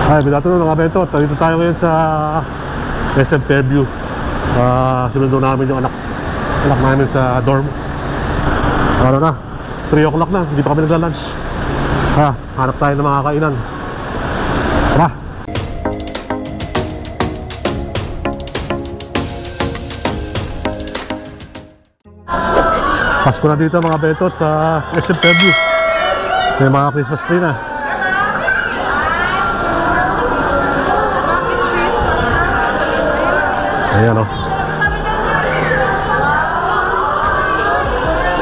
Ay, binato nung mga bento. Dito tayo ngayon sa SM Fairview. Sinundo namin yung anak namin sa dorm. Ano na, 3 o'clock na, hindi pa kami nagla-lunch. Hanap tayo ng mga kainan. Tara! Pasko na dito mga bentot sa SM Fairview. May mga Christmas tree na. Ayan o.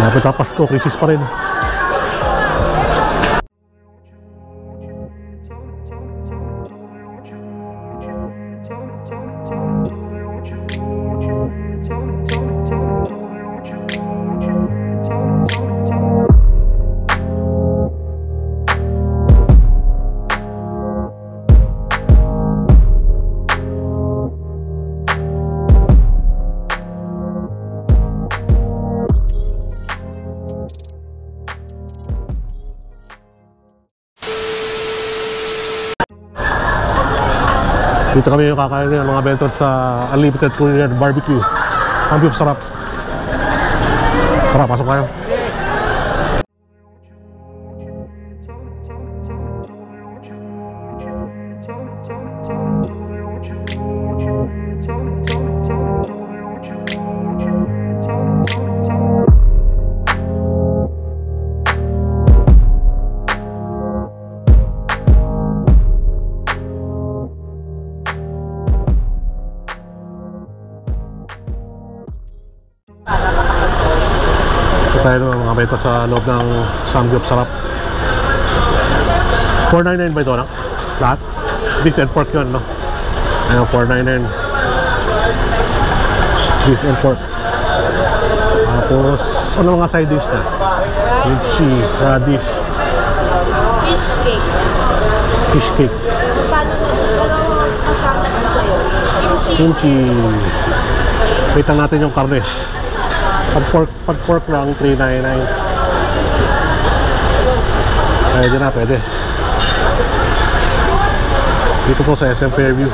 Lapit na Pasko, Christmas pa rin. Dito kami yung kakain ng mga bentot sa Unlimited Korean Barbecue. Ang biyop sarap. Tara, pasok tayo. Tayo ng mga bento sa loob ng Samgyup Sarap. 499 ba ito na? Lahat? Beef and pork yun, no? Ayun, 499 beef and pork. Tapos ano mga side dish na? Kimchi, radish, fish cake. Fish cake. Kimchi. Wait lang natin yung karne. Pag pork lang, 399. Pwede na, pwede. Dito po sa SM Fairview.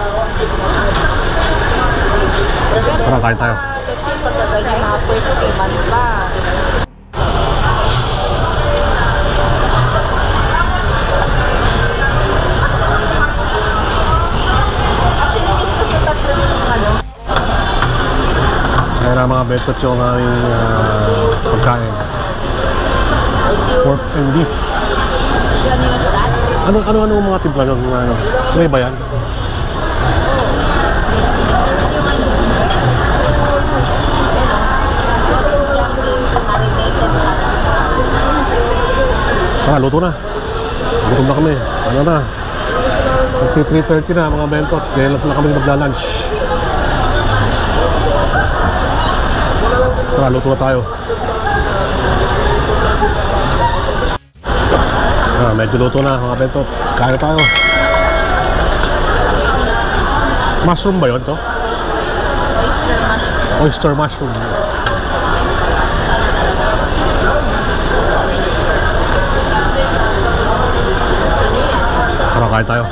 Tara, kain tayo. Ayan ang mga bentot yung aming pagkain. Pork and beef. Ano mga timpla nyo? May ba yan? Luto na. Gutom na kami. Ano na? 3:30 na mga bentot. Kaya lang na kami magla-lunch. Tara, luto na tayo. Medyo luto na mga bentot. Kain na tayo. Mushroom ba yun to? Oyster mushroom. Tara, kain tayo.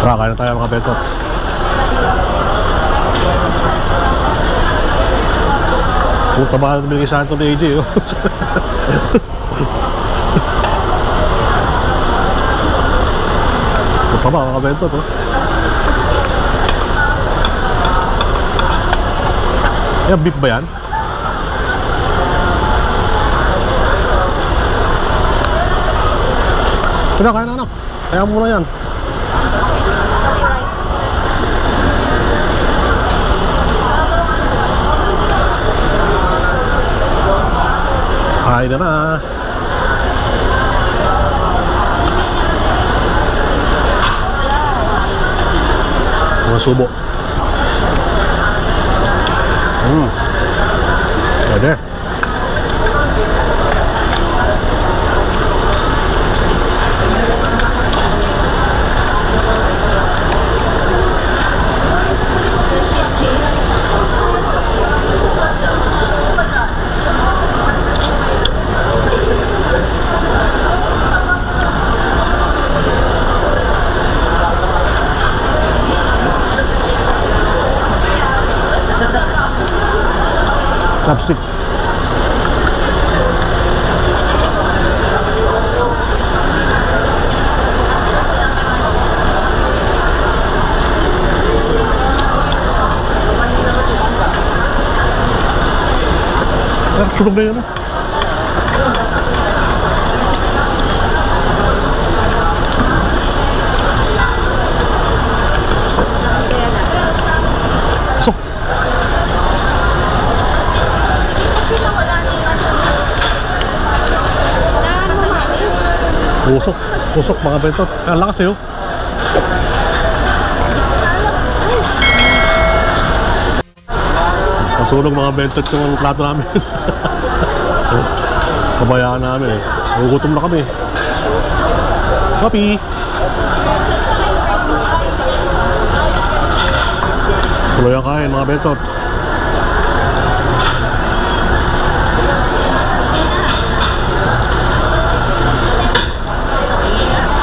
Tara, kain na tayo mga bentot. Puta ba binigay sa akin ito ni AJ, oh. Puta ba, kakabento to. Yan, beef ba yan? Kaya na anak. Kaya muna yan. Kain na na. Mga subo. Pwede. Chopstick. Sunog na yun ah. Pasok. Pusok. Pusok mga bentot. Ang lakas eh oh. Nasunog mga bentot yung plato namin. Kabayaan namin eh. Nagugutom na kami. Kapi! Tuloy ang kain mga bentot.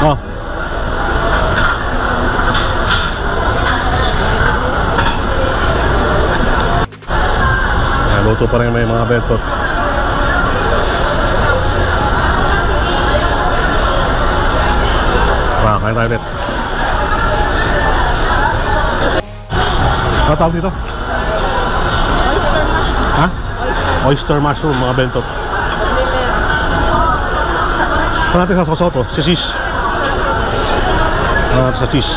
Ah. Luto pa rin may mga bentot. Kain tayo ulit. Ano tawag dito? Ha? Oyster mushroom mga bentot. Saan natin sasaw to? Si cheese. Sa cheese.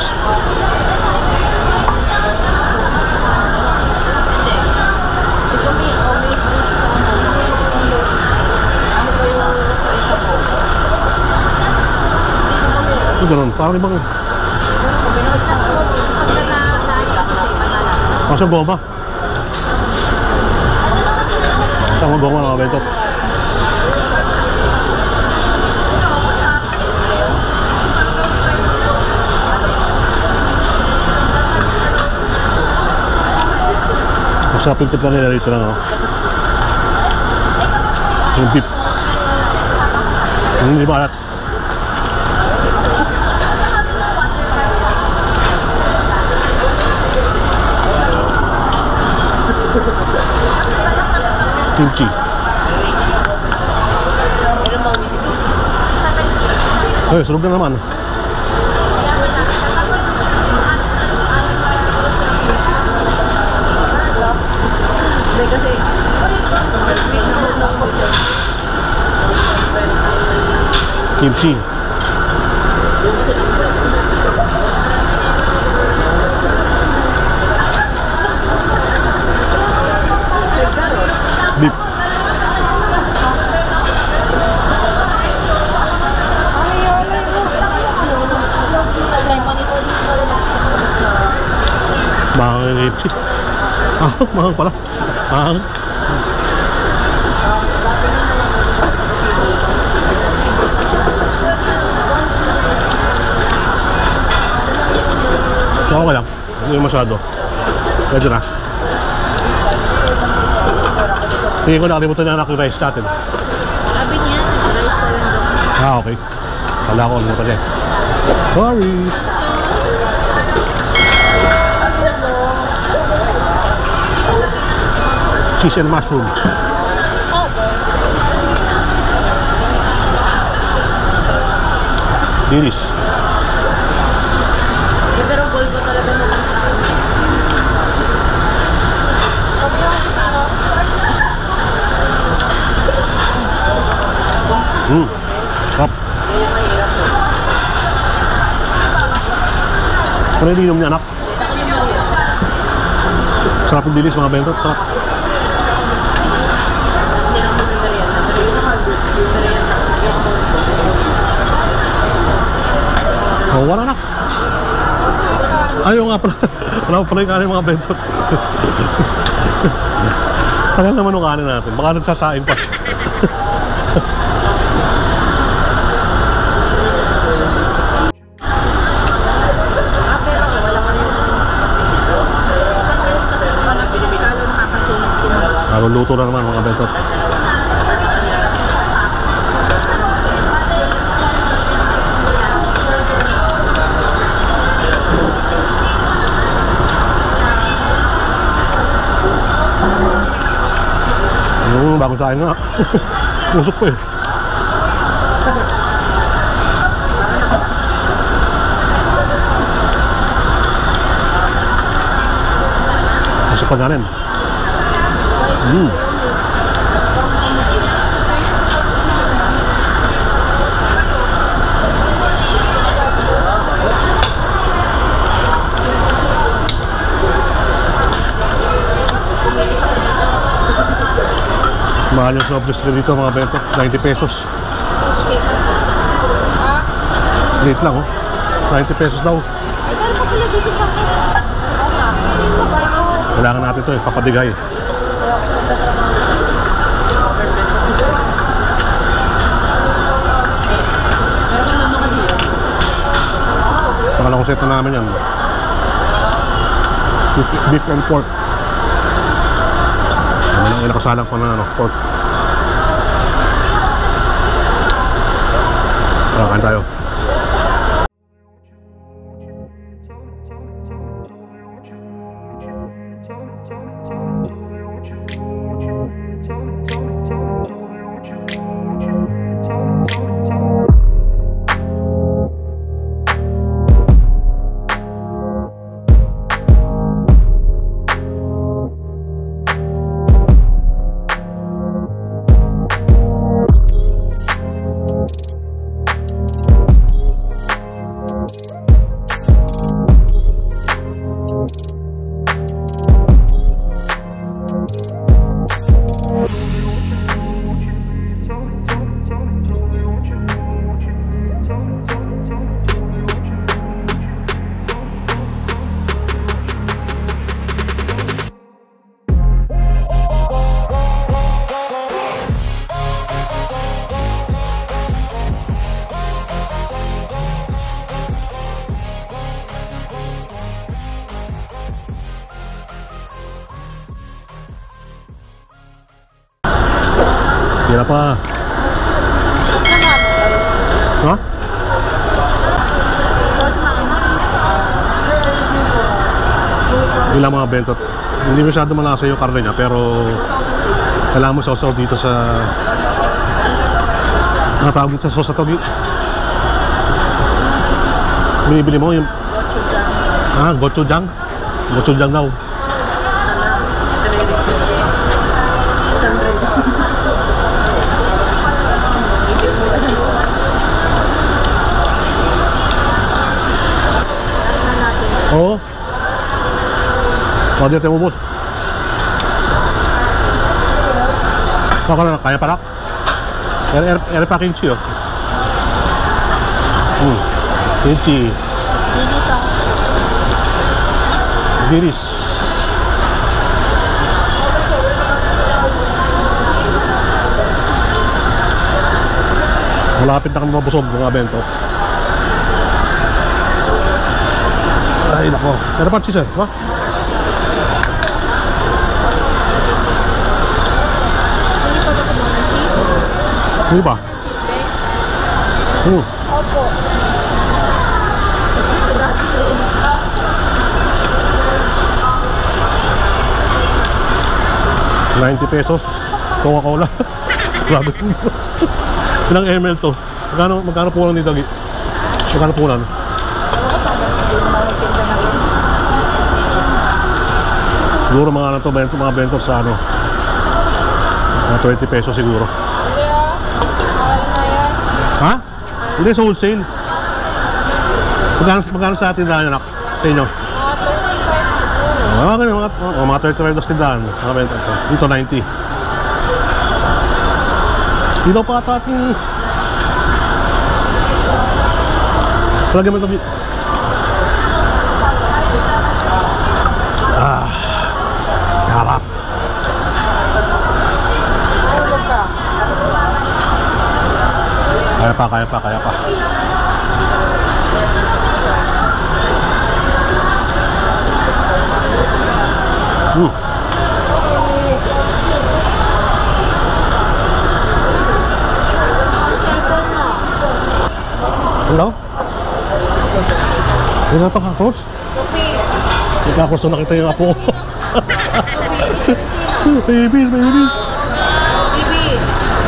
Ganun, parang ibang masang goma. Masang goma mga bentot. Masarap yung tipla nila dito lang oh. Yung beef. Hindi balat. Kimchi. Ay, sarap na naman. Kimchi. Beef. Mahal yung kimchi. Mahal pala. Mahal. Okay lang. Hindi masyado. Medyo na. Tingin ko nakalimutan niya anak yung rice natin. Sabi niya, nag-rice pa lang daw. Okay. Kala ko nakalimutan niya. Sorry. Cheese and mushroom. Dinis. Pero gold ko talaga naman. Sarap. Ano yung inom niya anak? Sarap yung dilis mga bentot. Sarap. Oh, wala na. Ayaw nga pala. Wala pa pala yung kanin mga bentot. Tagal naman yung kanin natin. Baka nagsasaing pa. Luto na naman mga bentot. bago sa akin nga. Usok ko eh. Usok pa nga rin. Mahal yung soft drinks dito mga bento, 90 pesos. Late lang oh, 90 pesos daw. Kailangan natin ito eh, papadigay. Pangalawang set na namin yan. Beef and pork. Ang inakasalang pa na pork. Kain tayo. Tira pa. Ha? Ilang mga bentot. Hindi masyado malasa yung karne niya, pero kailangan mo sausaw dito sa natawag sa sauce ito. Binibili mo yung gochujang. Gochujang daw. Oo. Pwede natin ubos. Saka na, kaya pala. Ere pa kimchi oh. Kimchi. Diris. Malapit na kami mabusog mga bento. Ay nako, pero pa cheese ha? Hindi ba? Opo. $90 Coca-Cola. Grabe. Ilang ml to? Magkano po lang dito? Magkano po lang? Siguro mga to, mga bento sa ano, mga $20 siguro. Ha? Hindi, sa wholesale. Magkano sa tindahan anak? Sa inyo? Mga $35 tindahan. Mga bento ito. Dito 90. Dito pa ata ating palagyan mo ito. Harap. Kaya pa. Hello? Hindi na ito kakos? Kakos na nakita yung apo. Babies.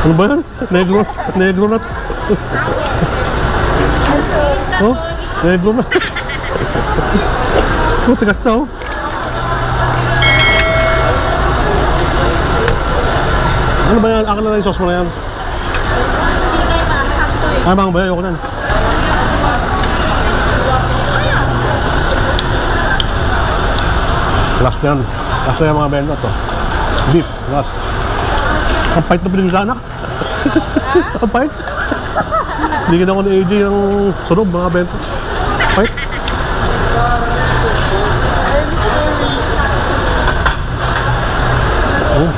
Ano ba yan? Negro. Negro na. Oh, negro na. Oh, tigas na oh. Ano ba yan? Akin na lang yung sauce mo na yan. Ay, bang ba yan? Ayoko na. Last na yan. Last na yan mga bento to. Beef, last. Ang pahit na pinigsanak. Ang pahit. Bigyan ako ni AJ ng sunog mga bento. Pahit. Oh.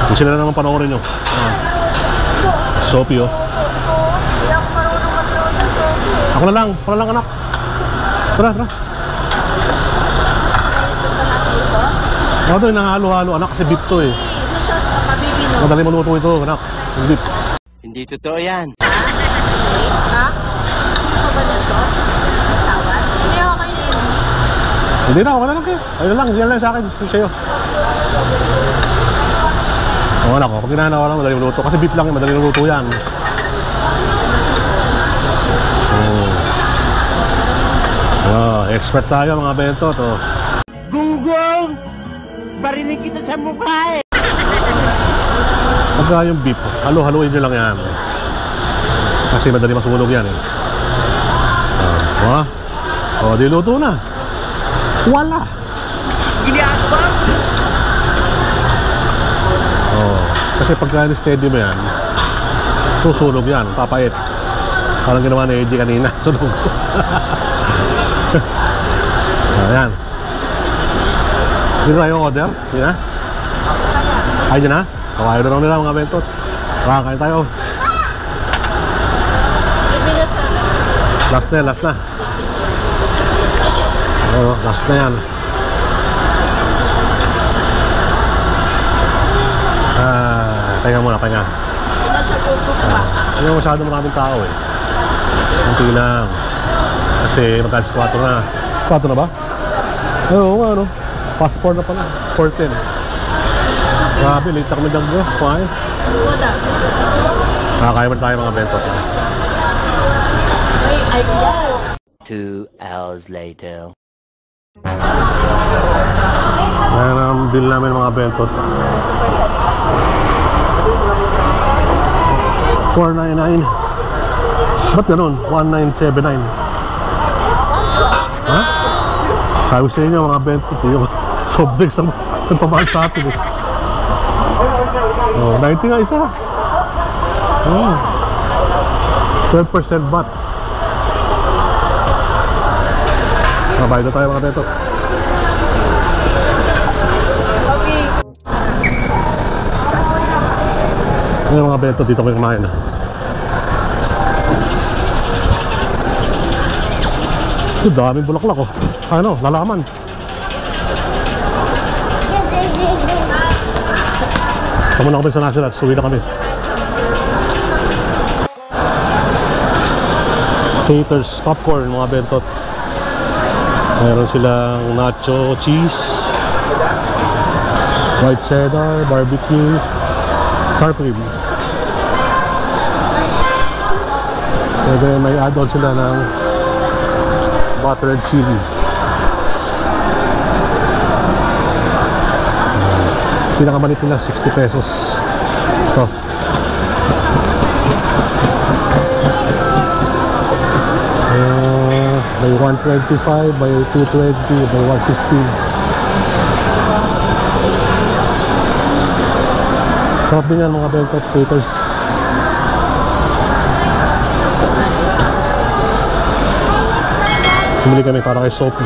Hindi sila na naman panoorin nyo. Soapy oh. Ako na lang anak. Tara, tara. Ako to yung nangalo-halo anak kasi beef to eh. Madali maluto ito anak. Yung beef. Hindi totoo yan. Ha? Ano ba nito? Tawad? Hindi ako kayo yun. Hindi na, okay na lang kayo. Ayun lang, yan lang sa akin. Yung sa'yo. Oo anak, pag ginanawa lang, madali maluto. Kasi beef lang yan, madali maluto yan. Expert tayo mga bento to. Gunggong! Barinig kita sa mukha eh! Pagka yung beef, halo-haloin nyo lang yan. Kasi madali masunog yan eh. Di luto na. Wala. Ginagawa! Kasi pagka steady mo yan, susunog yan, papait. Parang ginawa ni AJ kanina, sunog. Ayan. Hindi na yung order? Hindi na? Ay, hindi na? Kawayo na lang nila mga bentot. Kain tayo. Last na yan, last na. Last na yan. Pahinga muna, pahinga. Hindi masyado maraming tao eh. Kunti lang. Kasi magkalis 4 na. 4 na ba? Oo nga no. Passport na pala. 4:10. Grabe, late na kami dagdo. Kumain. Nakakain mo tayo mga bento. 2 hours later. Ayan ang bill namin mga bentot. 499. Ba't ganun? 1979. Ha? Sabi sa inyo mga bentot, yung soft drinks ang nagpamahal sa atin eh. 90 nga isa. 12% VAT. Mabayad na tayo mga bentot. Okay. Ngayon mga bentot, dito kami kumain na. Ito, daming bulaklak oh. Ano, lalaman. Tama na kami sa national, suwi na kami. Taters, popcorn mga bentot. Mayroon silang nacho cheese, white cheddar, barbecue, sour cream. And then may add-on sila ng butter and chili. Pinakamalit nila 60 pesos. Ito. May 125, may 220, may 115. Sarap din yan mga bento taters. Bumili kami para kay Sophie.